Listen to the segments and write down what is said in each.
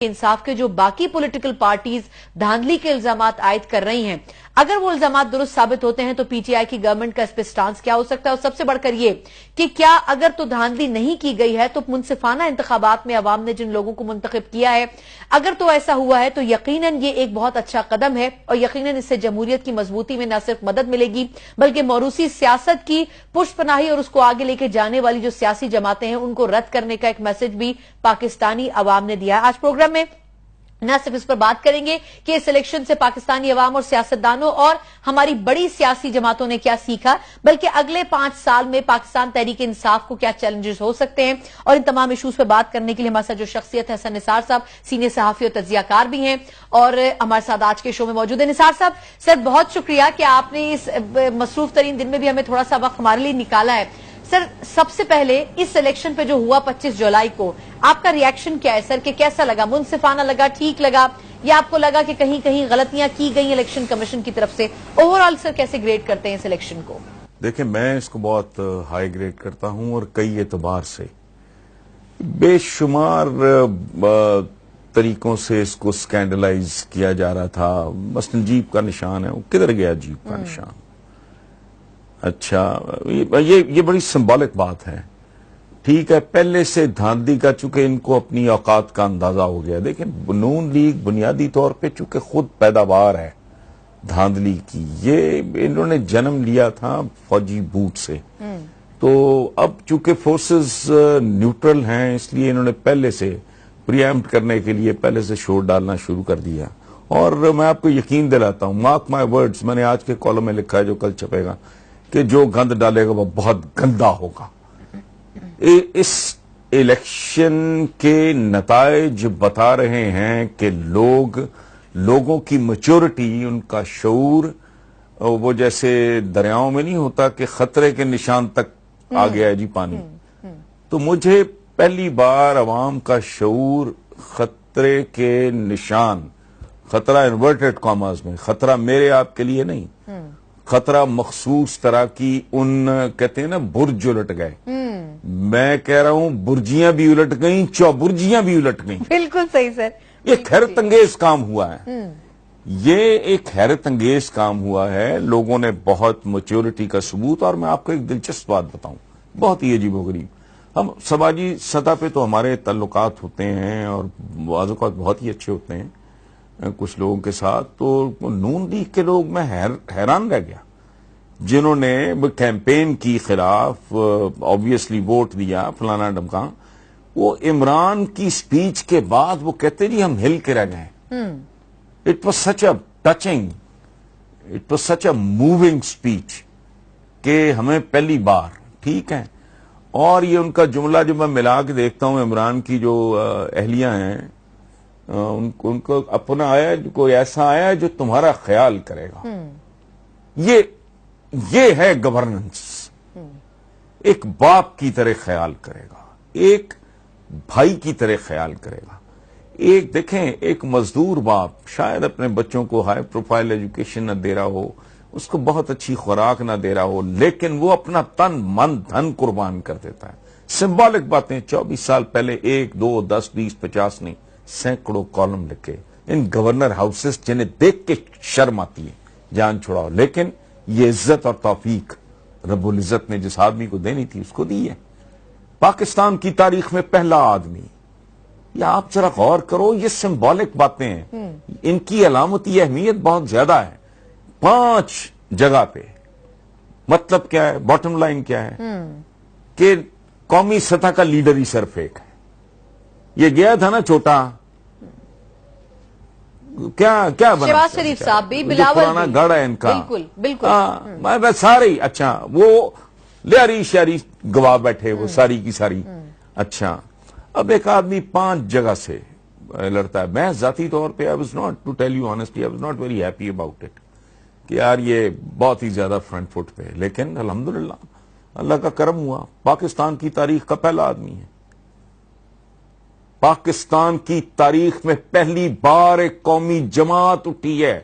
انصاف کے جو باقی پولیٹیکل پارٹیز دھاندلی کے الزامات عائد کر رہی ہیں، اگر وہ الزامات درست ثابت ہوتے ہیں تو پی ٹی آئی کی گورنمنٹ کا اس پہ سٹانس کیا ہو سکتا ہے؟ اور سب سے بڑھ کر یہ کہ کیا اگر تو دھاندلی نہیں کی گئی ہے تو منصفانہ انتخابات میں عوام نے جن لوگوں کو منتخب کیا ہے، اگر تو ایسا ہوا ہے تو یقیناً یہ ایک بہت اچھا قدم ہے، اور یقیناً اس سے جمہوریت کی مضبوطی میں نہ صرف مدد ملے گی بلکہ موروثی سیاست کی پشت پناہی اور اس کو آگے لے کے جانے والی جو سیاسی جماعتیں ہیں ان کو رد کرنے کا ایک میسج بھی پاکستانی عوام نے دیا ہے۔ آج پروگرام میں نہ صرف اس پر بات کریں گے کہ اس الیکشن سے پاکستانی عوام اور سیاستدانوں اور ہماری بڑی سیاسی جماعتوں نے کیا سیکھا، بلکہ اگلے 5 سال میں پاکستان تحریک انصاف کو کیا چیلنجز ہو سکتے ہیں، اور ان تمام ایشوز پہ بات کرنے کے لیے ہمارے ساتھ جو شخصیت ہے حسن نثار صاحب، سینئر صحافی اور تجزیہ کار بھی ہیں اور ہمارے ساتھ آج کے شو میں موجود ہیں۔ نثار صاحب، سر بہت شکریہ کہ آپ نے اس مصروف ترین دن میں بھی ہمیں تھوڑا سا وقت ہمارے لیے نکالا ہے۔ سر سب سے پہلے اس الیکشن پہ جو ہوا 25 جولائی کو، آپ کا ری ایکشن کیا ہے سر؟ کہ کیسا لگا؟ منصفانہ لگا، ٹھیک لگا، یا آپ کو لگا کہ کہیں کہیں غلطیاں کی گئی الیکشن کمیشن کی طرف سے؟ اوور آل سر کیسے گریڈ کرتے ہیں اس الیکشن کو؟ دیکھیں، میں اس کو بہت ہائی گریڈ کرتا ہوں اور کئی اعتبار سے بے شمار طریقوں سے اس کو سکینڈلائز کیا جا رہا تھا۔ مثلا جیپ کا نشان ہے، وہ کدھر گیا جیپ کا نشان؟ اچھا، یہ بڑی سمبولک بات ہے۔ ٹھیک ہے، پہلے سے دھاندلی کا چونکہ ان کو اپنی اوقات کا اندازہ ہو گیا۔ دیکھیں، نون لیگ بنیادی طور پہ چونکہ خود پیداوار ہے دھاندلی کی، یہ انہوں نے جنم لیا تھا فوجی بوٹ سے، تو اب چونکہ فورسز نیوٹرل ہیں اس لیے انہوں نے پہلے سے پریمپٹ کرنے کے لیے پہلے سے شور ڈالنا شروع کر دیا۔ اور میں آپ کو یقین دلاتا ہوں، مارک مائی ورڈز، میں نے آج کے کالم میں لکھا ہے جو کل چھپے گا، کہ جو گند ڈالے گا وہ بہت گندا ہوگا۔ اس الیکشن کے نتائج بتا رہے ہیں کہ لوگوں کی میچورٹی، ان کا شعور، وہ جیسے دریاؤں میں نہیں ہوتا کہ خطرے کے نشان تک آ گیا ہے جی پانی، تو مجھے پہلی بار عوام کا شعور خطرے کے نشان، خطرہ انورٹڈ کاماز میں، خطرہ میرے آپ کے لیے نہیں، خطرہ مخصوص طرح کی، ان کہتے ہیں نا برج الٹ گئے، میں کہہ رہا ہوں برجیاں بھی الٹ گئیں، چوبرجیاں بھی الٹ گئیں۔ بالکل صحیح سر، یہ حیرت انگیز کام ہوا ہے، یہ ایک حیرت انگیز کام ہوا ہے۔ لوگوں نے بہت میچورٹی کا ثبوت، اور میں آپ کو ایک دلچسپ بات بتاؤں، بہت ہی عجیب و غریب، ہم سماجی سطح پہ تو ہمارے تعلقات ہوتے ہیں اور بعض اوقات بہت ہی اچھے ہوتے ہیں کچھ لوگوں کے ساتھ، تو نون لیگ کے لوگ، میں حیران رہ گیا، جنہوں نے کیمپین کی خلاف آبویسلی ووٹ دیا فلانا ڈمکان، وہ عمران کی سپیچ کے بعد وہ کہتے جی ہم ہل کے رہ گئے۔ It was such a touching, it was such a moving speech کہ ہمیں پہلی بار، ٹھیک ہے۔ اور یہ ان کا جملہ جو میں ملا کے دیکھتا ہوں، عمران کی جو اہلیہ ہیں، ان کو اپنا آیا، کوئی ایسا آیا جو تمہارا خیال کرے گا، یہ ہے گورننس، ایک باپ کی طرح خیال کرے گا، ایک بھائی کی طرح خیال کرے گا۔ ایک دیکھیں، ایک مزدور باپ شاید اپنے بچوں کو ہائی پروفائل ایجوکیشن نہ دے رہا ہو، اس کو بہت اچھی خوراک نہ دے رہا ہو، لیکن وہ اپنا تن من دھن قربان کر دیتا ہے۔ سمبولک باتیں 24 سال پہلے 1 2 10 20 50 نہیں، سینکڑوں کالم لکھے ان گورنر ہاؤسز، جنہیں دیکھ کے شرم آتی ہے، جان چھڑاؤ، لیکن یہ عزت اور توفیق رب العزت نے جس آدمی کو دینی تھی اس کو دی ہے۔ پاکستان کی تاریخ میں پہلا آدمی، یا آپ ذرا غور کرو، یہ سمبولک باتیں ہیں، ان کی علامتی اہمیت بہت زیادہ ہے۔ 5 جگہ پہ مطلب کیا ہے، باٹم لائن کیا ہے کہ قومی سطح کا لیڈر ہی صرف ایک ہے۔ یہ گیا تھا نا چھوٹا، کیا بنا، شہباز شریف صاحب بھی، بلاول پرانا گڑھ ہے ان کا، بالکل سارے، اچھا وہ لیاری شہری گواہ بیٹھے، وہ ساری کی ساری، اچھا اب ایک آدمی 5 جگہ سے لڑتا ہے۔ میں ذاتی طور پہ I was not, to tell you honestly, I was not very happy about it کہ یار یہ بہت ہی زیادہ فرنٹ فٹ پہ، لیکن الحمدللہ اللہ کا کرم ہوا، پاکستان کی تاریخ کا پہلا آدمی ہے۔ پاکستان کی تاریخ میں پہلی بار ایک قومی جماعت اٹھی ہے،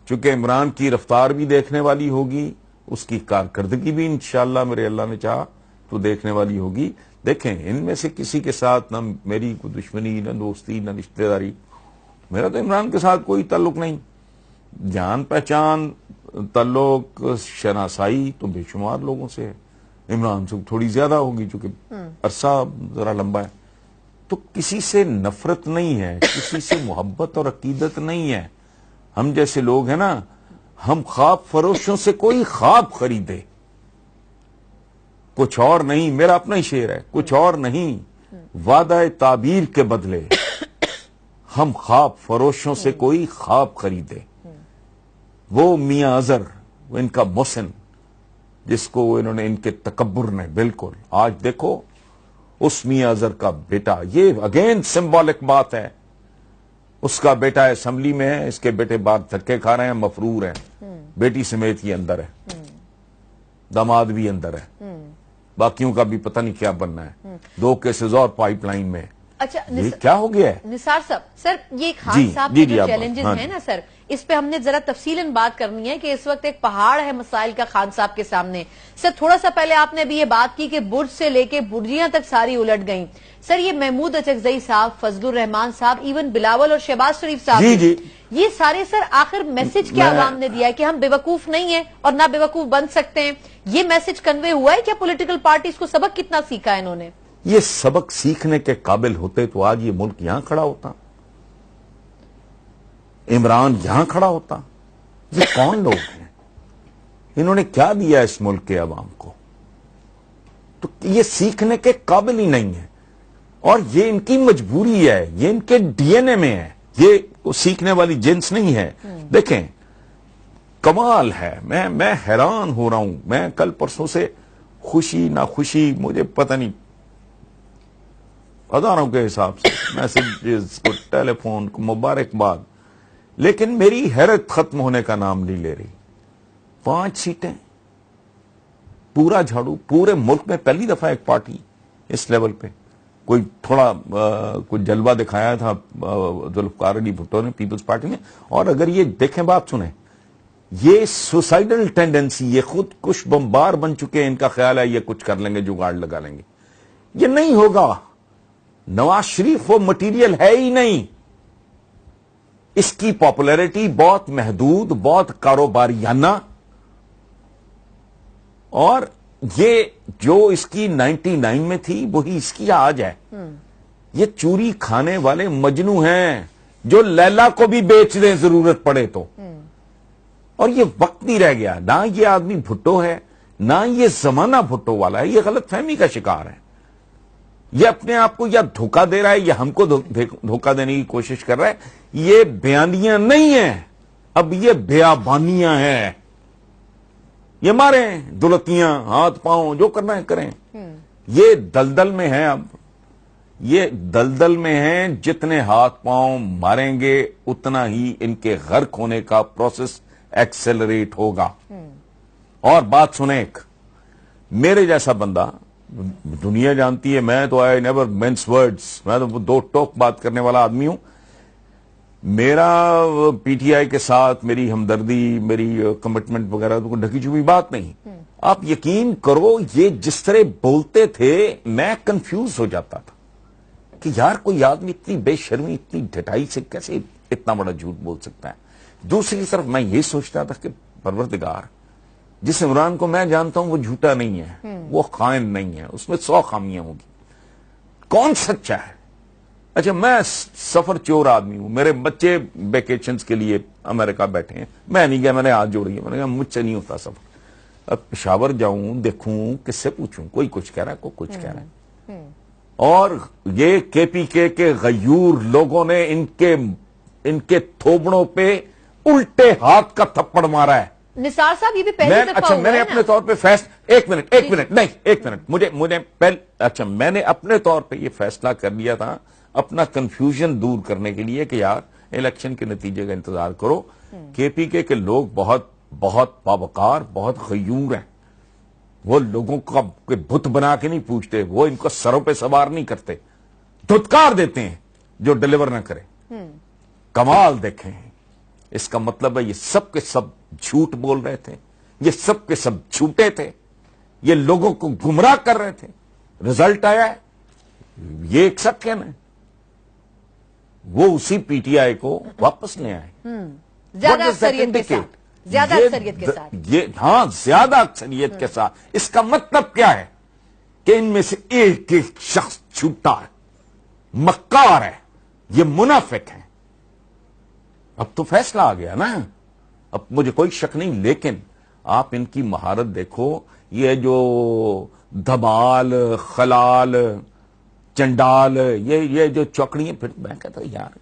چونکہ عمران کی رفتار بھی دیکھنے والی ہوگی، اس کی کارکردگی بھی انشاءاللہ میرے اللہ نے چاہا تو دیکھنے والی ہوگی، دیکھیں ان میں سے کسی کے ساتھ نہ میری کوئی دشمنی، نہ دوستی، نہ رشتہ داری. میرا تو عمران کے ساتھ کوئی تعلق نہیں. جان پہچان، تعلق، شناسائی تو بے شمار لوگوں سے ہے. عمران سے تھوڑی زیادہ ہوگی چونکہ عرصہ ذرا لمبا ہے. تو کسی سے نفرت نہیں ہے، کسی سے محبت اور عقیدت نہیں ہے. ہم جیسے لوگ ہیں نا، ہم خواب فروشوں سے کوئی خواب خریدے، کچھ اور نہیں. میرا اپنا ہی شعر ہے، کچھ اور نہیں وعدہ تعبیر کے بدلے ہم خواب فروشوں سے کوئی خواب خریدے. وہ میاں اظہر، وہ ان کا محسن، جس کو انہوں نے ان کے تکبر نے بالکل، آج دیکھو اس میاں اظہر کا بیٹا، یہ اگین سمبولک بات ہے، اس کا بیٹا اسمبلی میں ہے، اس کے بیٹے باہر دھکے کھا رہے ہیں، مفرور ہیں، بیٹی سمیت یہ اندر ہے، داماد بھی اندر ہے، باقیوں کا بھی پتہ نہیں کیا بننا ہے. 2 کیسز اور پائپ لائن میں. اچھا یہ کیا ہو گیا ہے؟ نثار صاحب، سر یہ خان صاحب کے جو آپ چیلنجز ہیں نا سر، اس پہ ہم نے ذرا تفصیلاً بات کرنی ہے کہ اس وقت ایک پہاڑ ہے مسائل کا خان صاحب کے سامنے. سر تھوڑا سا پہلے آپ نے بھی یہ بات کی کہ برج سے لے کے برجیاں تک ساری الٹ گئیں. سر یہ محمود اچکزئی صاحب، فضل الرحمان صاحب، ایون بلاول اور شہباز شریف صاحب، یہ سارے سر آخر میسج کیا عوام نے دیا ہے کہ ہم بے وقوف نہیں ہیں اور نہ بے وقوف بن سکتے ہیں؟ یہ میسج کنوے ہوا ہے کیا پولیٹیکل پارٹیز کو؟ سبق کتنا سیکھا ہے انہوں نے؟ یہ سبق سیکھنے کے قابل ہوتے تو آج یہ ملک یہاں کھڑا ہوتا، عمران یہاں کھڑا ہوتا. یہ کون لوگ ہیں؟ انہوں نے کیا دیا اس ملک کے عوام کو؟ تو یہ سیکھنے کے قابل ہی نہیں ہے، اور یہ ان کی مجبوری ہے، یہ ان کے ڈی این اے میں ہے، یہ سیکھنے والی جنس نہیں ہے. دیکھیں کمال ہے، میں حیران ہو رہا ہوں. میں کل پرسوں سے خوشی نہ خوشی مجھے پتہ نہیں، ہزاروں کے حساب سے میسجز کو، ٹیلی فون کو، مبارکباد، لیکن میری حیرت ختم ہونے کا نام نہیں لے رہی. 5 سیٹیں، پورا جھاڑو، پورے ملک میں پہلی دفعہ ایک پارٹی اس لیول پہ. کوئی تھوڑا کوئی جلوہ دکھایا تھا ذوالفقار علی بھٹو نے پیپلز پارٹی نے. اور اگر یہ دیکھیں، بات سنیں، یہ سوسائڈل ٹینڈنسی، یہ خود کش بمبار بن چکے ہیں. ان کا خیال ہے یہ کچھ کر لیں گے، جگاڑ لگا لیں گے. یہ نہیں ہوگا. نواز شریف وہ مٹیریل ہے ہی نہیں. اس کی پاپولیرٹی بہت محدود، بہت کاروباریانہ، اور یہ جو اس کی 99 میں تھی وہی اس کی آج ہے. یہ چوری کھانے والے مجنو ہیں جو لیلا کو بھی بیچ دیں ضرورت پڑے تو. اور یہ وقت نہیں رہ گیا. نہ یہ آدمی بھٹو ہے، نہ یہ زمانہ بھٹو والا ہے. یہ غلط فہمی کا شکار ہے. یہ اپنے آپ کو یا دھوکہ دے رہا ہے یا ہم کو دھوکہ دینے کی کوشش کر رہا ہے. یہ بیانیاں نہیں ہیں، اب یہ بیابانیاں ہیں. یہ ماریں دلتیاں، ہاتھ پاؤں، جو کرنا ہے کریں. یہ دلدل میں ہیں. اب یہ دلدل میں ہیں. جتنے ہاتھ پاؤں ماریں گے اتنا ہی ان کے غرق ہونے کا پروسیس ایکسیلریٹ ہوگا. اور بات سنیں، ایک میرے جیسا بندہ، دنیا جانتی ہے میں تو آئی نیور مینس ورڈز، میں تو 2 ٹوک بات کرنے والا آدمی ہوں. میرا پی ٹی آئی کے ساتھ میری ہمدردی، میری کمٹمنٹ وغیرہ تو ڈھکی چھپی بات نہیں. آپ یقین کرو یہ جس طرح بولتے تھے میں کنفیوز ہو جاتا تھا کہ یار کوئی آدمی اتنی بے شرمی، اتنی ڈھٹائی سے کیسے اتنا بڑا جھوٹ بول سکتا ہے. دوسری طرف میں یہ سوچتا تھا کہ پروردگار، جس عمران کو میں جانتا ہوں وہ جھوٹا نہیں ہے، وہ خائن نہیں ہے، اس میں 100 خامیاں ہوگی. کون سچا ہے؟ اچھا میں سفر چور آدمی ہوں، میرے بچے ویکیشنز کے لیے امریکہ بیٹھے ہیں، میں نہیں گیا، میں نے ہاتھ جوڑی ہے، میں نے کہا مجھ سے نہیں ہوتا سفر. اب پشاور جاؤں، دیکھوں، کس سے پوچھوں؟ کوئی کچھ کہہ رہا ہے، کوئی کچھ کہہ رہا ہے. اور یہ کے پی کے غیور لوگوں نے ان کے تھوبڑوں پہ الٹے ہاتھ کا تھپڑ مارا ہے. نثار صاحب یہ بھی پہلی دفعہ اچھا میں نے اپنے طور پہ ایک منٹ مجھے اچھا میں نے اپنے طور پہ یہ فیصلہ کر لیا تھا اپنا کنفیوژن دور کرنے کے لیے کہ یار الیکشن کے نتیجے کا انتظار کرو. کے پی کے لوگ بہت بہت باوقار، بہت غیور ہیں. وہ لوگوں کا بت بنا کے نہیں پوچھتے، وہ ان کو سروں پہ سوار نہیں کرتے، دھتکار دیتے ہیں جو ڈیلیور نہ کرے. کمال دیکھیں، اس کا مطلب ہے یہ سب کے سب جھوٹ بول رہے تھے، یہ سب کے سب جھوٹے تھے، یہ لوگوں کو گمراہ کر رہے تھے. رزلٹ آیا ہے. یہ ایک سیکنڈ ہے, وہ اسی پی ٹی آئی کو واپس لے آئے زیادہ اکثریت کے ساتھ, زیادہ اکثریت کے ساتھ. یہ ہاں زیادہ اکثریت کے ساتھ. اس کا مطلب کیا ہے کہ ان میں سے ایک ایک شخص چھوٹا ہے, مکار ہے, یہ منافق ہے. اب تو فیصلہ آ گیا نا, اب مجھے کوئی شک نہیں. لیکن آپ ان کی مہارت دیکھو, یہ جو دھمال, خلال, چنڈال, یہ جو چوکڑیاں, پھر میں کہتا یار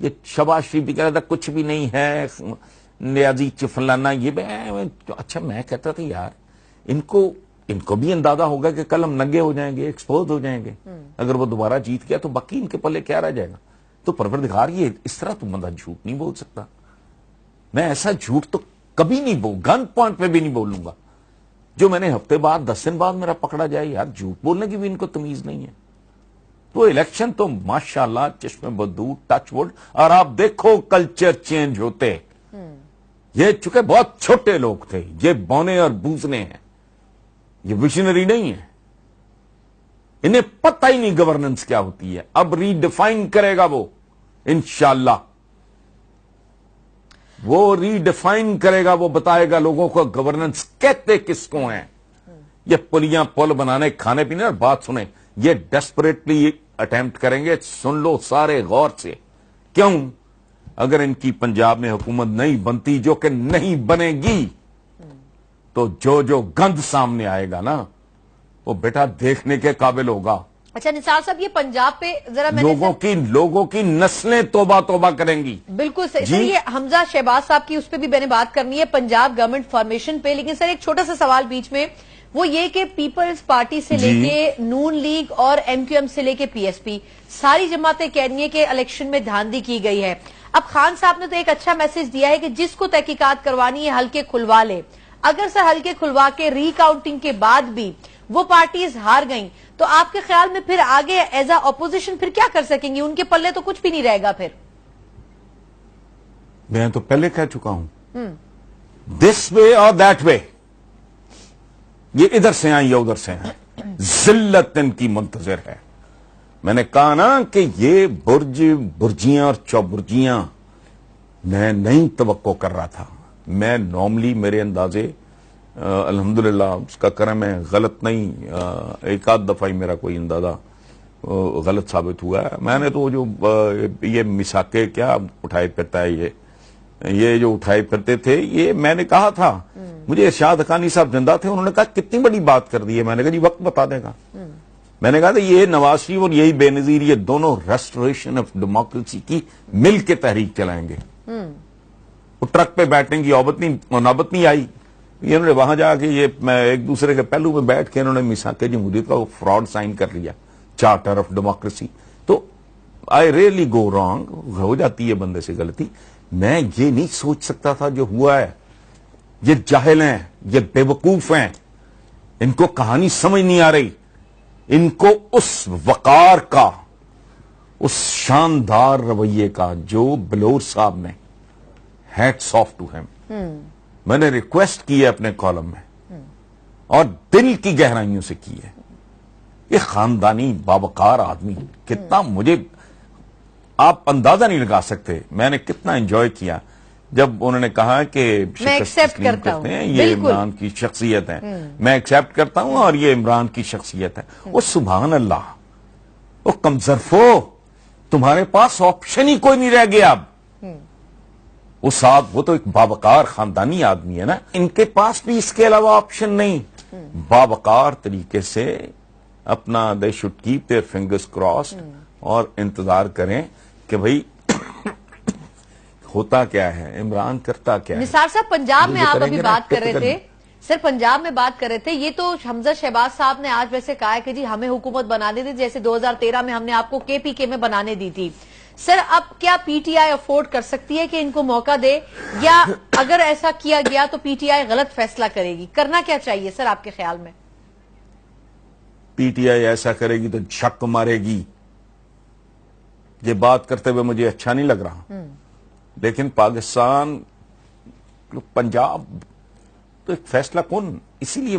یہ شباز شریف بھی کہہ رہا تھا کچھ بھی نہیں ہے, نیازی چفلانا, یہ اچھا میں کہتا تھا یار ان کو بھی اندازہ ہوگا کہ کل ہم ننگے ہو جائیں گے, ایکسپوز ہو جائیں گے. اگر وہ دوبارہ جیت گیا تو باقی ان کے پلے کیا رہ جائے گا. تو پروردگار یہ اس طرح تو بندہ جھوٹ نہیں بول سکتا. میں ایسا جھوٹ تو کبھی نہیں گن پوائنٹ پہ بھی نہیں بولوں گا جو میں نے ہفتے بعد 10 دن بعد میرا پکڑا جائے. یار جھوٹ بولنے کی بھی ان کو تمیز نہیں ہے. تو الیکشن تو ماشاءاللہ چشم بدو, ٹچ وڈ, اور آپ دیکھو کلچر چینج ہوتے. یہ چونکہ بہت چھوٹے لوگ تھے, یہ بونے اور بوزنے ہیں, یہ ویژنری نہیں ہے. انہیں پتہ ہی نہیں گورننس کیا ہوتی ہے. اب ری ڈیفائن کرے گا وہ انشاءاللہ, وہ ری ڈیفائن کرے گا, وہ بتائے گا لوگوں کو گورننس کہتے کس کو ہیں. یہ پلیاں پل بنانے, کھانے پینے, اور بات سنیں, یہ ڈیسپریٹلی اٹیمپٹ کریں گے. سن لو سارے غور سے. کیوں؟ اگر ان کی پنجاب میں حکومت نہیں بنتی, جو کہ نہیں بنے گی, تو جو گند سامنے آئے گا نا وہ بیٹا دیکھنے کے قابل ہوگا. اچھا نثار صاحب, یہ پنجاب پہ ذرا لوگوں کی نسلیں توبہ توبہ کریں گی. بالکل صحیح. سر یہ حمزہ شہباز صاحب کی اس پہ بھی میں نے بات کرنی ہے, پنجاب گورنمنٹ فارمیشن پہ. لیکن سر ایک چھوٹا سا سوال بیچ میں, وہ یہ کہ پیپلز پارٹی سے لے کے نون لیگ اور ایم کیو ایم سے لے کے پی ایس پی, ساری جماعتیں کہہ رہی ہیں کہ الیکشن میں دھاندلی کی گئی ہے. اب خان صاحب نے تو ایک اچھا میسج دیا ہے کہ جس کو تحقیقات کروانی ہے حلقے کھلوا لے. اگر سر حلقے کھلوا کے ری کاؤنٹنگ کے بعد بھی وہ پارٹیز ہار گئیں تو آپ کے خیال میں پھر آگے ایز اے اپوزیشن پھر کیا کر سکیں گی؟ ان کے پلے تو کچھ بھی نہیں رہے گا پھر. میں تو پہلے کہہ چکا ہوں, دس وے اور دیٹ وے, یہ ادھر سے آئیں یا ادھر سے آئیں, ذلت ان کی منتظر ہے. میں نے کہا نا کہ یہ برجیاں اور چوبرجیاں میں نہیں توقع کر رہا تھا. میں نارملی میرے اندازے الحمدللہ اس کا کرم ہے غلط نہیں, ایک آدھ دفعہ ہی میرا کوئی اندازہ غلط ثابت ہوا ہے. میں نے تو جو یہ مساکے کیا اٹھائے پھرتا ہے, یہ جو اٹھائے پھرتے تھے, یہ میں نے کہا تھا, مجھے ارشاد حقانی صاحب زندہ تھے, انہوں نے کہا کتنی بڑی بات کر دی ہے. میں نے کہا جی وقت بتا دے گا. میں نے کہا تھا یہ نواز شریف اور یہی بے نظیر, یہ دونوں ریسٹوریشن آف ڈیموکریسی کی مل کے تحریک چلائیں گے. وہ ٹرک پہ بیٹھنے کی نوبت نہیں آئی. انہوں نے وہاں جا کے یہ ایک دوسرے کے پہلو میں بیٹھ کے انہوں نے میثاق جمہوریت کا فراڈ سائن کر لیا, چارٹر آف ڈیموکریسی. تو آئی ریئلی گو رانگ, ہو جاتی ہے بندے سے غلطی. میں یہ نہیں سوچ سکتا تھا جو ہوا ہے. یہ جاہل ہیں, یہ بے وقوف ہیں, ان کو کہانی سمجھ نہیں آ رہی. ان کو اس وقار کا, اس شاندار رویے کا جو بلور صاحب نے, ہیٹس آف ٹو ہیم, میں نے ریکویسٹ کی ہے اپنے کالم میں اور دل کی گہرائیوں سے کی ہے. یہ خاندانی باوقار آدمی کتنا, مجھے آپ اندازہ نہیں لگا سکتے میں نے کتنا انجوائے کیا جب انہوں نے کہا کہ ایکسپٹ کرتا ہوں, یہ عمران کی شخصیت ہے. میں ایکسپٹ کرتا ہوں اور یہ عمران کی شخصیت ہے. وہ سبحان اللہ, وہ کمزرفو, تمہارے پاس آپشن ہی کوئی نہیں رہ گیا اب. وہ تو ایک باوقار خاندانی آدمی ہے نا, ان کے پاس بھی اس کے علاوہ آپشن نہیں. باوقار طریقے سے اپنا they should keep their fingers crossed اور انتظار کریں کہ بھئی ہوتا کیا ہے, عمران کرتا کیا ہے. نثار صاحب پنجاب میں آپ ابھی بات کر رہے تھے, سر پنجاب میں بات کر رہے تھے, یہ تو حمزہ شہباز صاحب نے آج ویسے کہا ہے کہ جی ہمیں حکومت بنانے دی جیسے 2013 میں ہم نے آپ کو کے پی کے میں بنانے دی تھی. سر اب کیا پی ٹی آئی افورڈ کر سکتی ہے کہ ان کو موقع دے, یا اگر ایسا کیا گیا تو پی ٹی آئی غلط فیصلہ کرے گی؟ کرنا کیا چاہیے سر آپ کے خیال میں؟ پی ٹی آئی ایسا کرے گی تو جھک مارے گی. یہ بات کرتے ہوئے مجھے اچھا نہیں لگ رہا, لیکن پاکستان پنجاب تو ایک فیصلہ کن, اسی لیے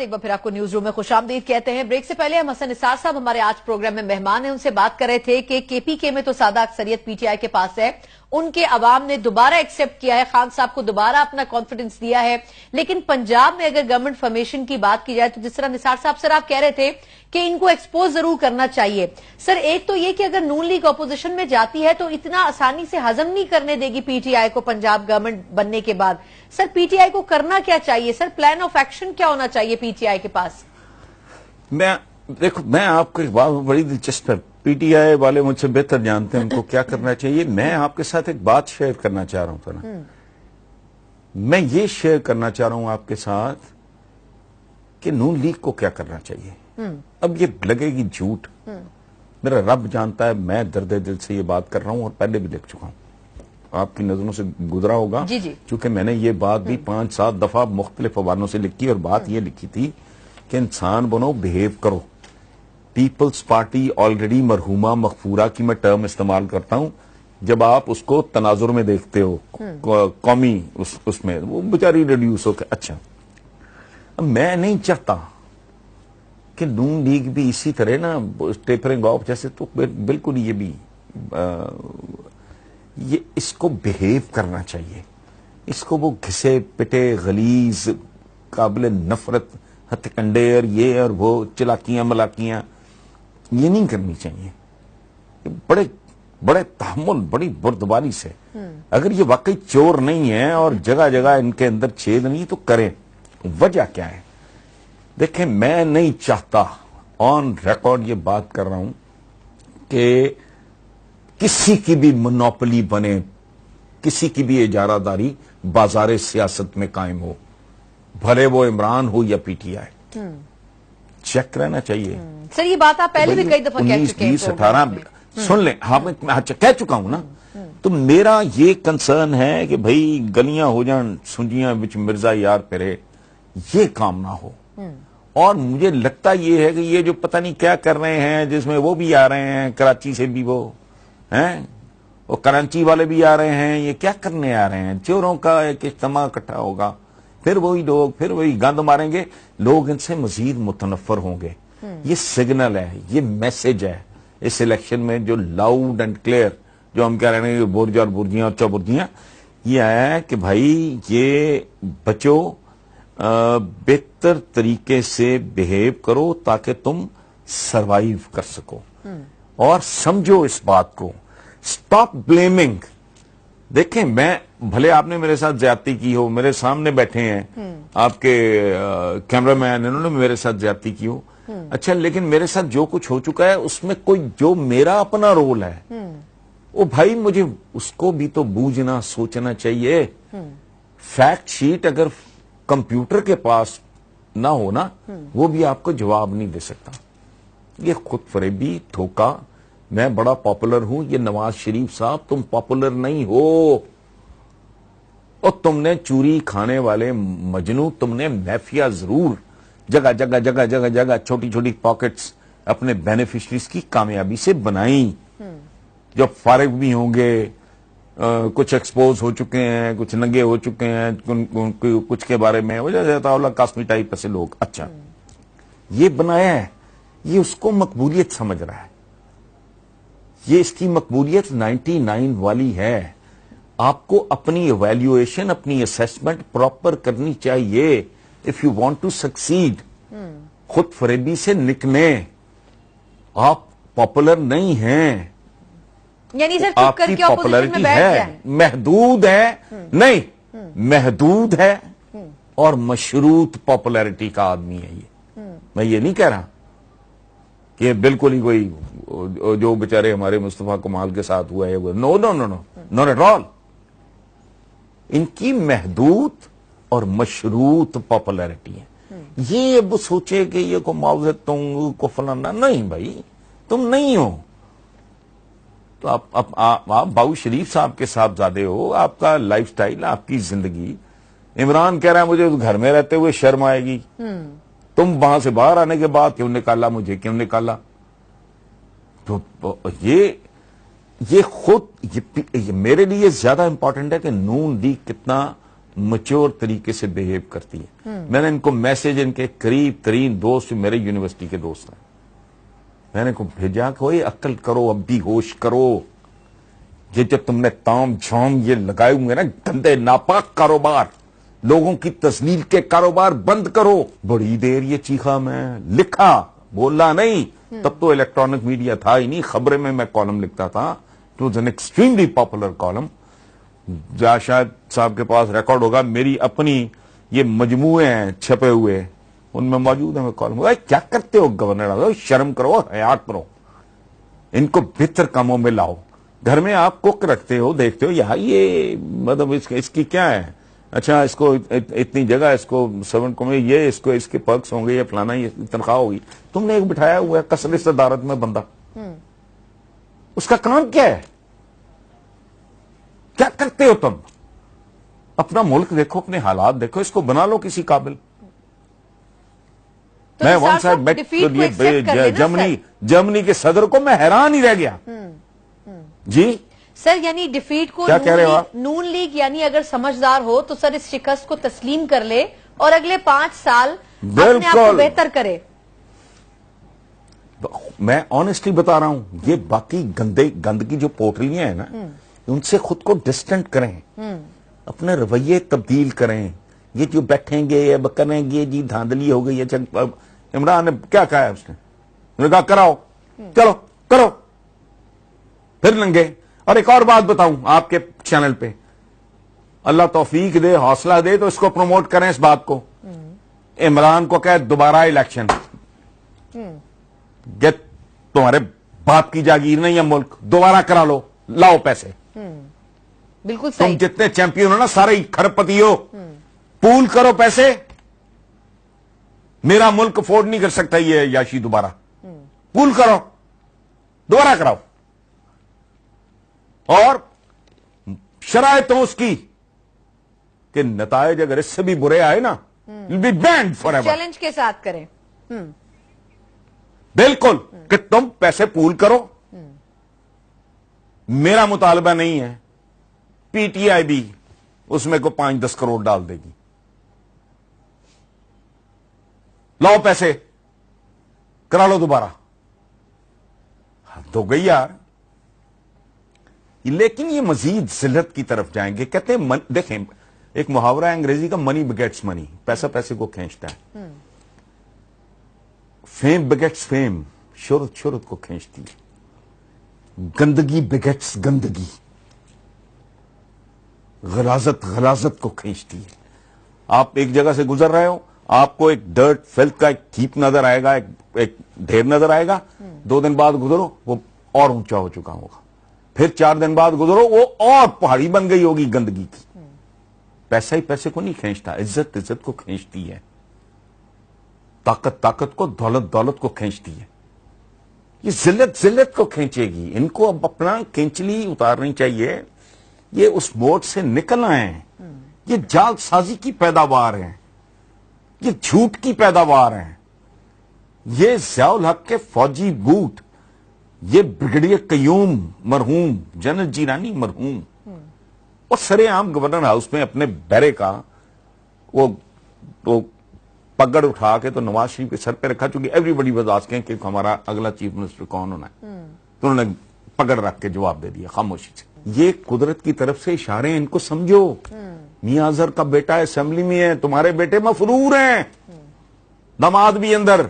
بعد ایک بار پھر آپ کو نیوز روم میں خوش آمدید کہتے ہیں. بریک سے پہلے ہم حسن نثار صاحب ہمارے آج پروگرام میں مہمان ہیں, ان سے بات کر رہے تھے کہ کے پی کے میں تو سادہ اکثریت پی ٹی آئی کے پاس ہے, ان کے عوام نے دوبارہ ایکسپٹ کیا ہے, خان صاحب کو دوبارہ اپنا کانفیڈنس دیا ہے. لیکن پنجاب میں اگر گورنمنٹ فارمیشن کی بات کی جائے تو جس طرح نثار صاحب سر آپ کہہ رہے تھے کہ ان کو ایکسپوز ضرور کرنا چاہیے. سر ایک تو یہ کہ اگر نون لیگ اپوزیشن میں جاتی ہے تو اتنا آسانی سے ہضم نہیں کرنے دے گی پی ٹی آئی کو پنجاب گورنمنٹ بننے کے بعد. سر پی ٹی آئی کو کرنا کیا چاہیے, سر پلان آف ایکشن کیا ہونا چاہیے پی ٹی آئی کے پاس؟ میں آپ کو ایک بات بڑی دلچسپ ہے, پی ٹی آئی والے مجھ سے بہتر جانتے ہیں ان کو کیا کرنا چاہیے. میں آپ کے ساتھ ایک بات شیئر کرنا چاہ رہا ہوں نا, میں یہ شیئر کرنا چاہ رہا ہوں آپ کے ساتھ کہ نون لیگ کو کیا کرنا چاہیے. اب یہ لگے گی جھوٹ, میرا رب جانتا ہے میں درد دل سے یہ بات کر رہا ہوں اور پہلے بھی لکھ چکا ہوں, آپ کی نظروں سے گزرا ہوگا. چونکہ میں نے یہ بات بھی 5-7 دفعہ مختلف حوالوں سے لکھی, اور بات یہ لکھی تھی کہ انسان بنو, بہیو کرو. پیپلز پارٹی آلریڈی مرحومہ مغفورہ کی میں ٹرم استعمال کرتا ہوں جب آپ اس کو تناظر میں دیکھتے ہو, قومی اس میں وہ بیچاری ریڈیوس ہو کے. اچھا, اب میں نہیں چاہتا کہ نون لیگ بھی اسی طرح نا ٹیپرنگ آف جیسے, تو بالکل یہ بھی یہ اس کو بہیو کرنا چاہیے. اس کو وہ گھسے پٹے غلیظ قابل نفرت ہتھ کنڈے اور یہ اور وہ چلاکیاں ملاکیاں یہ نہیں کرنی چاہیے. بڑے بڑے تحمل, بڑی بردباری سے, اگر یہ واقعی چور نہیں ہے اور جگہ جگہ ان کے اندر چھید نہیں تو کریں. وجہ کیا ہے؟ دیکھیں, میں نہیں چاہتا, آن ریکارڈ یہ بات کر رہا ہوں کہ کسی کی بھی منوپلی بنے, کسی کی بھی اجارہ داری بازار سیاست میں قائم ہو, بھلے وہ عمران ہو یا پی ٹی آئی. چیک رہنا چاہیے. سر یہ بات آپ پہلے بھی کئی دفعہ کہہ چکے ہیں, 19-20-18 سن لیں, کہہ چکا ہوں نا. تو میرا یہ کنسرن ہے کہ بھئی گلیاں ہو جان سنجیاں وچ مرزا یار پھرے, یہ کام نہ ہو. اور مجھے لگتا یہ ہے کہ یہ جو پتہ نہیں کیا کر رہے ہیں, جس میں وہ بھی آ رہے ہیں کراچی سے بھی, وہ ہیں وہ کراچی والے بھی آ رہے ہیں, یہ کیا کرنے آ رہے ہیں؟ چوروں کا ایک اجتماع اکٹھا ہوگا, پھر وہی لوگ پھر وہی گند ماریں گے, لوگ ان سے مزید متنفر ہوں گے. یہ سگنل ہے, یہ میسج ہے اس الیکشن میں جو لاؤڈ اینڈ کلیئر, جو ہم کہہ رہے ہیں برج اور برجیاں اور چوبرجیاں, یہ ہے کہ بھائی یہ بچو, بہتر طریقے سے بہیو کرو تاکہ تم سروائیو کر سکو. اور سمجھو اس بات کو, سٹاپ بلیمنگ. دیکھیں, میں بھلے آپ نے میرے ساتھ زیادتی کی ہو, میرے سامنے بیٹھے ہیں آپ کے کیمرہ مین, انہوں نے میرے ساتھ زیادتی کی ہو, اچھا, لیکن میرے ساتھ جو کچھ ہو چکا ہے اس میں کوئی جو میرا اپنا رول ہے وہ بھائی مجھے اس کو بھی تو بوجھنا سوچنا چاہیے. فیکٹ شیٹ اگر کمپیوٹر کے پاس نہ ہونا وہ بھی آپ کو جواب نہیں دے سکتا. یہ خود فریبی, دھوکہ. میں بڑا پاپولر ہوں, یہ نواز شریف صاحب تم پاپولر نہیں ہو, اور تم نے چوری کھانے والے مجنو, تم نے میفیا ضرور جگہ جگہ جگہ جگہ جگہ چھوٹی چھوٹی پاکٹس اپنے بینیفیشریز کی کامیابی سے بنائی. جب فارغ بھی ہوں گے, کچھ ایکسپوز ہو چکے ہیں, کچھ ننگے ہو چکے ہیں, کچھ کے بارے میں وجہ سے قاسمی ٹائپ ایسے لوگ. اچھا, یہ بنایا ہے, یہ اس کو مقبولیت سمجھ رہا ہے, یہ اس کی مقبولیت 99 والی ہے. آپ کو اپنی ایویلیویشن, اپنی اسیسمنٹ پراپر کرنی چاہیے if you want to succeed. خود فریبی سے نکلیں, آپ پاپولر نہیں ہیں, یعنی سر آپ کی پاپولرٹی ہے, محدود ہے, نہیں محدود ہے, اور مشروط پاپولرٹی کا آدمی ہے یہ. میں یہ نہیں کہہ رہا کہ بالکل ہی کوئی جو بیچارے ہمارے مصطفیٰ کمال کے ساتھ ہوا ہے وہ, نو نو نو نو ناٹ ایٹ آل. ان کی محدود اور مشروط پاپولرٹی ہے. یہ اب سوچے کہ یہ کو ماؤ زے تونگ کو فلانا, نہیں بھائی تم نہیں ہو. تو آپ باؤ شریف صاحب کے صاحبزادے ہو, آپ کا لائف سٹائل, آپ کی زندگی. عمران کہہ رہا ہے مجھے گھر میں رہتے ہوئے شرم آئے گی, تم وہاں سے باہر آنے کے بعد کیوں نکالا, مجھے کیوں نکالا. تو یہ خود یہ میرے لیے زیادہ امپورٹنٹ ہے کہ نون لیگ کتنا مچور طریقے سے بہیو کرتی ہے. میں نے ان کو میسج، ان کے قریب ترین دوست میرے یونیورسٹی کے دوست ہیں، میں نے کو بھیجا کہ اوئے عقل کرو، اب بھی ہوش کرو. یہ جو تم نے تام جھام یہ لگائے ہوئے نا گندے ناپاک کاروبار، لوگوں کی تذلیل کے کاروبار بند کرو. بڑی دیر یہ چیخا، میں لکھا، بولا نہیں. تب تو الیکٹرانک میڈیا تھا ہی نہیں. خبریں میں کالم لکھتا تھا. It was an extremely popular column. شاید صاحب کے پاس ریکارڈ ہوگا، میری اپنی یہ مجموعے ہیں چھپے ہوئے، ان میں موجود ہے. میں کالم، کیا کرتے ہو گورنر، شرم کرو، حیا کرو، ان کو بہتر کاموں میں لاؤ. گھر میں آپ کوک رکھتے ہو، دیکھتے ہو یہاں یہ مطلب اس کی کیا ہے، اچھا اس کو اتنی جگہ، اس کو سرونٹ کو یہ، اس کو اس کے پرکس ہوں گے، یہ فلانا، یہ تنخواہ ہوگی. تم نے ایک بٹھایا ہوا ہے کثر صدارت میں بندہ، اس کا کام کیا ہے؟ کیا کرتے ہو تم؟ اپنا ملک دیکھو، اپنے حالات دیکھو، اس کو بنا لو کسی قابل. میں ون سائڈ جرمنی کے صدر کو میں حیران ہی رہ گیا. جی سر، یعنی ڈیفیٹ کو نون لیگ یعنی اگر سمجھدار ہو تو سر اس شکست کو تسلیم کر لے اور اگلے 5 سال اپنے آپ کو بہتر کرے. میں آنےسٹلی بتا رہا ہوں، یہ باقی گندگی جو پوٹلیاں ہیں نا، ان سے خود کو ڈسٹنٹ کریں، اپنے رویے تبدیل کریں. یہ جو بیٹھیں گے اب کریں گے جی دھاندلی ہو گئی ہے. عمران نے کیا کہا ہے، اس نے کہا کراؤ، چلو کرو، پھر لنگے. اور ایک اور بات بتاؤں آپ کے چینل پہ، اللہ توفیق دے، حوصلہ دے تو اس کو پروموٹ کریں اس بات کو. عمران کو کہ دوبارہ الیکشن، یہ تمہارے باپ کی جاگیر نہیں ہے ملک، دوبارہ کرا لو، لاؤ پیسے. بالکل تم جتنے چیمپئن ہو نا سارے کھرب پتی ہو، پول کرو پیسے. میرا ملک افورڈ نہیں کر سکتا یہ یاشی، دوبارہ پول کرو، دوبارہ کراؤ. اور شرائط ہو اس کی کہ نتائج اگر اس سے بھی برے آئے نا، you'll be banned forever. Challenge کے ساتھ کریں. بالکل، کہ تم پیسے پول کرو. میرا مطالبہ نہیں ہے پی ٹی آئی بھی اس میں کو 5-10 کروڑ ڈال دے گی. لاؤ پیسے، کرا لو دوبارہ. حد ہو گئی یار. لیکن یہ مزید ذلت کی طرف جائیں گے. کہتے ہیں دیکھیں، ایک محاورہ ہے انگریزی کا، منی بگیٹس منی، پیسہ پیسے کو کھینچتا ہے. فیم بگیٹس فیم، شہرت شہرت کو کھینچتی ہے. گندگی بگیٹس گندگی، غلاظت غلاظت کو کھینچتی ہے. آپ ایک جگہ سے گزر رہے ہو، آپ کو ایک ڈرٹ فیلتھ کا ایک ہیپ نظر آئے گا، ایک ڈھیر نظر آئے گا. 2 دن بعد گزرو وہ اور اونچا ہو چکا ہوگا. پھر 4 دن بعد گزرو وہ اور پہاڑی بن گئی ہوگی گندگی کی. پیسہ ہی پیسے کو نہیں کھینچتا، عزت عزت کو کھینچتی ہے. طاقت طاقت کو، دولت دولت کو کھینچتی ہے. یہ ذلت ذلت کو کھینچے گی. ان کو اب اپنا کینچلی اتارنی چاہیے. یہ اس موڈ سے نکل آئے ہیں. یہ جال سازی کی پیداوار ہیں، یہ جھوٹ کی پیداوار ہیں. یہ ضیاء الحق کے فوجی بوٹ، یہ بریگیڈیئر قیوم مرحوم، جنرل جیلانی مرحوم، اور سرے عام گورنر ہاؤس میں اپنے بیرے کا وہ پگڑ اٹھا کے تو نواز شریف کے سر پہ رکھا. چونکہ ایوری بڈی واز آسکنگ کہ ہمارا اگلا چیف منسٹر کون ہونا ہے، تو انہوں نے پگڑ رکھ کے جواب دے دیا خاموشی سے. یہ قدرت کی طرف سے اشارے ہیں، ان کو سمجھو. میاں اظہر کا بیٹا اسمبلی میں ہے، تمہارے بیٹے مفرور ہیں، داماد بھی اندر،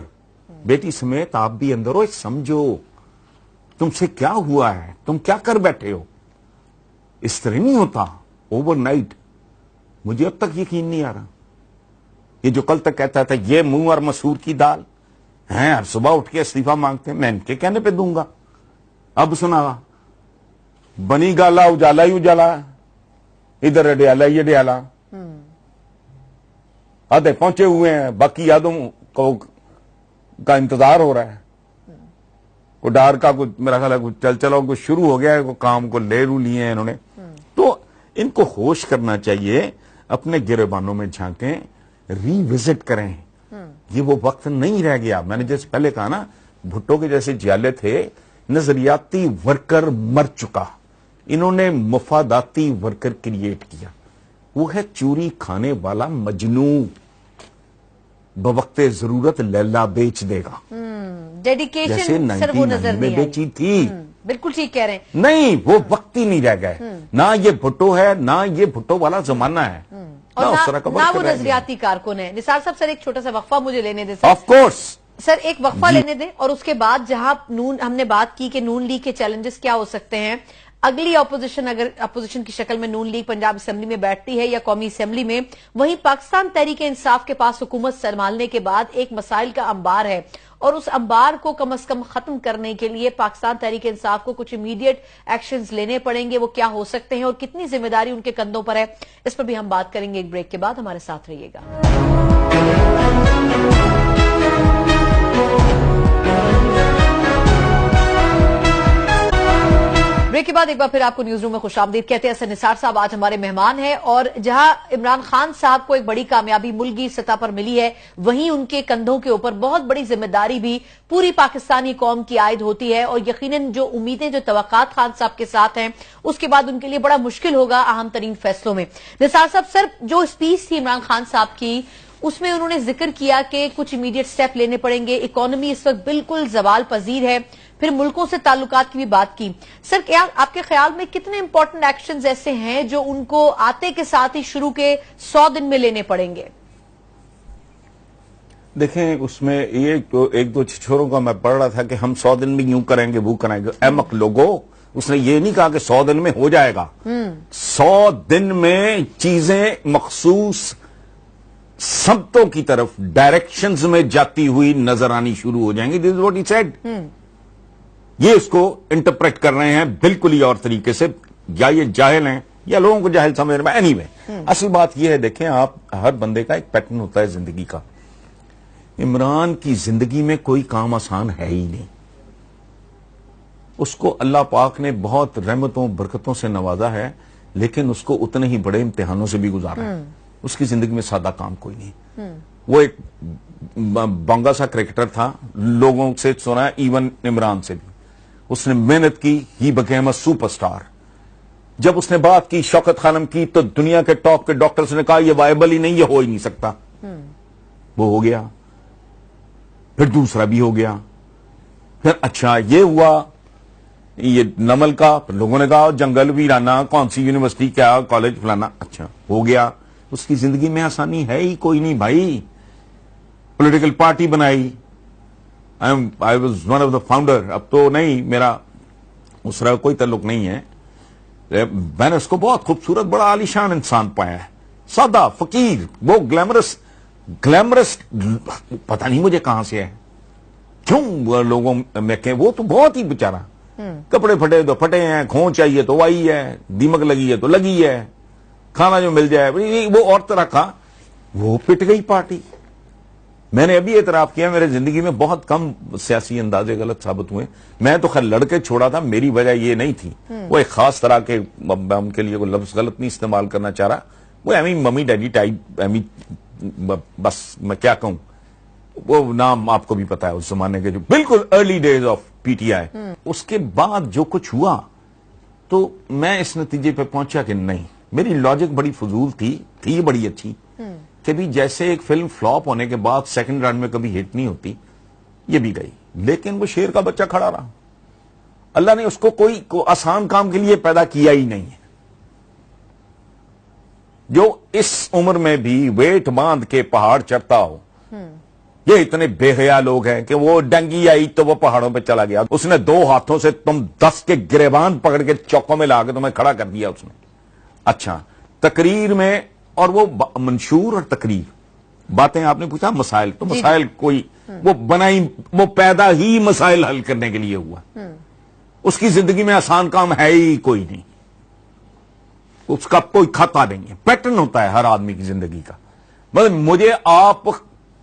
بیٹی سمیت آپ بھی اندر ہو. سمجھو تم سے کیا ہوا ہے، تم کیا کر بیٹھے ہو. اس طرح نہیں ہوتا اوور نائٹ. مجھے اب تک یقین نہیں آ رہا. یہ جو کل تک کہتا تھا یہ منہ اور مسور کی دال ہیں، ہر صبح اٹھ کے استعفیٰ مانگتے ہیں، میں ان کے کہنے پہ دوں گا. اب سنا بنی گالا اجالا ہی اجالا، ادھر اڈیالہ ہی اڈیالہ. آدھے پہنچے ہوئے ہیں، باقی یادوں کا انتظار ہو رہا ہے. کو ڈار کا کچھ میرا خیال ہے چل چلو کچھ شروع ہو گیا ہے، وہ کام کو لے رو لیے ہیں انہوں نے. تو ان کو ہوش کرنا چاہیے، اپنے گریبانوں میں جھانکیں، ری وزٹ کریں. یہ وہ وقت نہیں رہ گیا. میں نے جیسے پہلے کہا نا، بھٹو کے جیسے جیالے تھے، نظریاتی ورکر مر چکا. انہوں نے مفاداتی ورکر کریٹ کیا. وہ ہے چوری کھانے والا مجنو، بوقت ضرورت لیلا بیچ دے گا، جیسے ڈیڈیکیشن سر وہ نظر 1999 میں نہیں آئی. بیچی تھی. بالکل ٹھیک کہہ رہے ہیں. نہیں، وہ وقت ہی نہیں رہ گئے. نہ یہ بھٹو ہے، نہ یہ بھٹو والا زمانہ ہے، اور اس طرح کا نہ وقت وہ رہ گیا. نظریاتی کارکن ہے. نثار صاحب سر ایک چھوٹا سا وقفہ مجھے لینے دے سر. آف کورس سر ایک وقفہ لینے دیں، اور اس کے بعد جہاں ہم نے بات کی کہ نون لیگ کے چیلنجز کیا ہو سکتے ہیں، اگلی اپوزیشن اگر اپوزیشن کی شکل میں نون لیگ پنجاب اسمبلی میں بیٹھتی ہے یا قومی اسمبلی میں، وہیں پاکستان تحریک انصاف کے پاس حکومت سنبھالنے کے بعد ایک مسائل کا انبار ہے، اور اس انبار کو کم از کم ختم کرنے کے لیے پاکستان تحریک انصاف کو کچھ امیڈیٹ ایکشنز لینے پڑیں گے. وہ کیا ہو سکتے ہیں اور کتنی ذمہ داری ان کے کندھوں پر ہے، اس پر بھی ہم بات کریں گے ایک بریک کے بعد. ہمارے ساتھ رہیے گا. بریک کے بعد ایک بار پھر آپ کو نیوز روم میں خوش آمدید کہتے ہیں. نثار صاحب آج ہمارے مہمان ہیں، اور جہاں عمران خان صاحب کو ایک بڑی کامیابی ملکی سطح پر ملی ہے، وہیں ان کے کندھوں کے اوپر بہت بڑی ذمہ داری بھی پوری پاکستانی قوم کی عائد ہوتی ہے، اور یقیناً جو امیدیں، جو توقعات خان صاحب کے ساتھ ہیں، اس کے بعد ان کے لیے بڑا مشکل ہوگا اہم ترین فیصلوں میں. نثار صاحب سر، جو اسپیچ تھی عمران خان صاحب کی، اس میں انہوں نے ذکر کیا کہ کچھ امیڈیٹ سٹیپ لینے پڑیں گے، اکانومی اس وقت بالکل زوال پذیر ہے، پھر ملکوں سے تعلقات کی بھی بات کی. سر کیا آپ کے خیال میں کتنے امپورٹنٹ ایکشنز ایسے ہیں جو ان کو آتے کے ساتھ ہی شروع کے 100 دن میں لینے پڑیں گے؟ دیکھیں، اس میں یہ ایک دو چھوڑوں کا میں پڑھ رہا تھا کہ ہم 100 دن میں یوں کریں گے، وہ کریں گے. احمق لوگوں، اس نے یہ نہیں کہا کہ 100 دن میں ہو جائے گا. 100 دن میں چیزیں مخصوص سمتوں کی طرف، ڈائریکشنز میں جاتی ہوئی نظر آنی شروع ہو جائیں گی. دس از واٹ ہی سیڈ. یہ اس کو انٹرپریٹ کر رہے ہیں بالکل ہی اور طریقے سے، یا یہ جاہل ہیں یا لوگوں کو جاہل سمجھ رہے ہیں. اینی وے، اصل بات یہ ہے، دیکھیں آپ، ہر بندے کا ایک پیٹرن ہوتا ہے زندگی کا. عمران کی زندگی میں کوئی کام آسان ہے ہی نہیں. اس کو اللہ پاک نے بہت رحمتوں برکتوں سے نوازا ہے، لیکن اس کو اتنے ہی بڑے امتحانوں سے بھی گزارا ہے. اس کی زندگی میں سادہ کام کوئی نہیں. وہ ایک بانگا سا کرکٹر تھا، لوگوں سے سنا ہے، ایون عمران سے بھی. اس نے محنت کی، ہی بکیم اے سپر سٹار. جب اس نے بات کی، شوکت خانم کی، تو دنیا کے ٹاپ کے ڈاکٹرز نے کہا یہ وائبل ہی نہیں، یہ ہو ہی نہیں سکتا. وہ ہو گیا. پھر دوسرا بھی ہو گیا. پھر اچھا یہ ہوا، یہ نمل کا، پھر لوگوں نے کہا جنگل ویرانہ، کون سی یونیورسٹی، کیا کالج فلانا. اچھا ہو گیا. اس کی زندگی میں آسانی ہے ہی کوئی نہیں بھائی. پولیٹیکل پارٹی بنائی، I was one of the founder. اب تو نہیں، میرا اس طرح کوئی تعلق نہیں ہے. میں نے اس کو بہت خوبصورت، بڑا عالیشان انسان پایا ہے. سادہ، فقیر، وہ گلیمرس پتہ نہیں مجھے کہاں سے ہے، کیوں لوگوں میں کہ وہ تو بہت ہی بیچارہ، کپڑے پھٹے تو پھٹے ہیں، کھون چاہیے تو آئی ہے، دیمک لگی ہے تو لگی ہے، کھانا جو مل جائے وہ اور طرح کا. وہ پٹ گئی پارٹی. میں نے ابھی اعتراف کیا، میرے زندگی میں بہت کم سیاسی اندازے غلط ثابت ہوئے. میں تو خیر لڑکے چھوڑا تھا، میری وجہ یہ نہیں تھی. وہ ایک خاص طرح کے، میں ان کے لیے کوئی لفظ غلط نہیں استعمال کرنا چاہ رہا، وہ ایمی ممی ڈیڈی ٹائپ، ایمی، بس میں کیا کہوں، وہ نام آپ کو بھی پتا ہے اس زمانے کے، جو بالکل early days of P T I. اس کے بعد جو کچھ ہوا تو میں اس نتیجے پہ پہنچا کہ نہیں، میری لاجک بڑی فضول تھی بڑی اچھی، کہ بھی جیسے ایک فلم فلاپ ہونے کے بعد سیکنڈ رن میں کبھی ہٹ نہیں ہوتی، یہ بھی گئی. لیکن وہ شیر کا بچہ کھڑا رہا. اللہ نے اس کو کوئی آسان کام کے لیے پیدا کیا ہی نہیں ہے. جو اس عمر میں بھی ویٹ باندھ کے پہاڑ چڑھتا ہو. یہ اتنے بے حیا لوگ ہیں کہ وہ ڈنگی آئی تو وہ پہاڑوں پہ چلا گیا. اس نے 2 ہاتھوں سے تم 10 کے گریبان پکڑ کے چوکوں میں لا کے تمہیں کھڑا کر دیا اس نے. اچھا تقریر میں، اور وہ منشور اور تقریر، باتیں آپ نے پوچھا مسائل، تو مسائل کوئی وہ بنائی، وہ پیدا ہی مسائل حل کرنے کے لیے ہوا. اس کی زندگی میں آسان کام ہے ہی کوئی نہیں. اس کا کوئی کھاتا نہیں ہے. پیٹرن ہوتا ہے ہر آدمی کی زندگی کا. مطلب مجھے آپ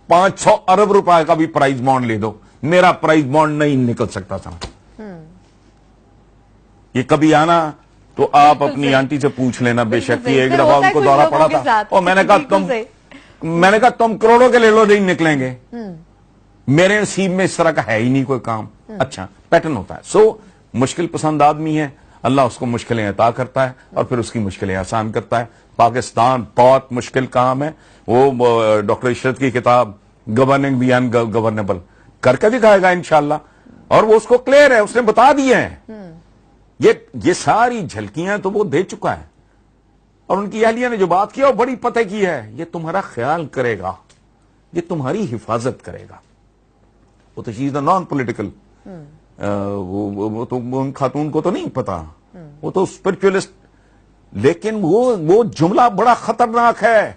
500 ارب روپے کا بھی پرائز بانڈ لے دو، میرا پرائز بانڈ نہیں نکل سکتا تھا. یہ کبھی آنا تو آپ اپنی آنٹی سے پوچھ لینا، بے شک یہ ایک دفعہ ان کو دورہ پڑا تھا، اور میں نے کہا تم کروڑوں کے لے لو نہیں نکلیں گے. میرے نصیب میں اس طرح کا ہے ہی نہیں کوئی کام. اچھا پیٹرن ہوتا ہے. سو مشکل پسند آدمی ہے، اللہ اس کو مشکلیں عطا کرتا ہے اور پھر اس کی مشکلیں آسان کرتا ہے. پاکستان بہت مشکل کام ہے. وہ ڈاکٹر عشرت کی کتاب گورننگ دی ان گورنیبل کر کے دکھائے گا انشاءاللہ, اور وہ اس کو کلیئر ہے, اس نے بتا دیے ہیں. یہ ساری جھلکیاں تو وہ دے چکا ہے, اور ان کی اہلیہ نے جو بات کی وہ بڑی پتہ کی ہے. یہ تمہارا خیال کرے گا, یہ تمہاری حفاظت کرے گا. وہ تو چیز نان پولیٹیکل, وہ تو ان خاتون کو تو نہیں پتا, وہ تو اسپرچوئلسٹ. لیکن وہ جملہ بڑا خطرناک ہے.